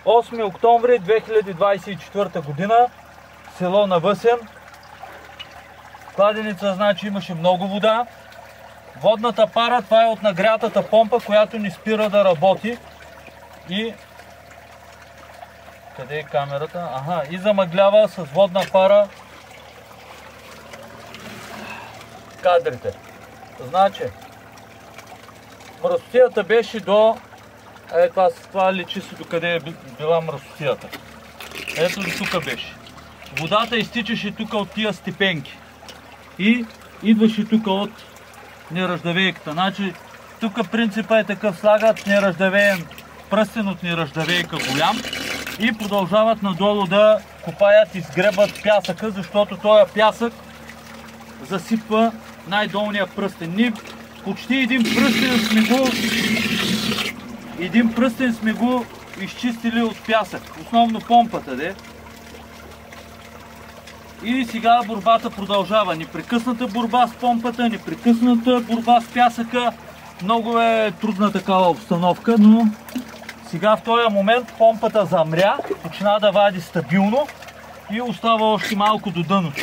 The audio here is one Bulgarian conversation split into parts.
8 октомври 2024 година, село Навъсен. Кладенеца, значи, имаше много вода. Водната пара, това е от нагрятата помпа, която ни спира да работи. И къде е камерата? Аха, и замъглява с водна пара кадрите. Значи, мръсотията беше до... това личи си докъде е била мръсотията. Ето до тук беше. Водата изтичаше тук от тия степенки. И идваше тук от неръждавейката. Значи, тук принципът е такъв, слагат неръждавеен пръстен от неръждавейка голям и продължават надолу да копаят, изгребат пясъка, защото този пясък засипва най-долния пръстен. Ние почти един пръстен сме го изчистили от пясък. Основно помпата, де. И сега борбата продължава. Непрекъсната борба с помпата, непрекъсната борба с пясъка. Много е трудна такава обстановка, но сега в този момент помпата замря, почина да вади стабилно и остава още малко до дъното.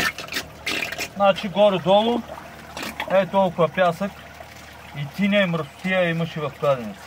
Значи горе-долу е толкова пясък и тиня и мръсотия имаше в кладенеца.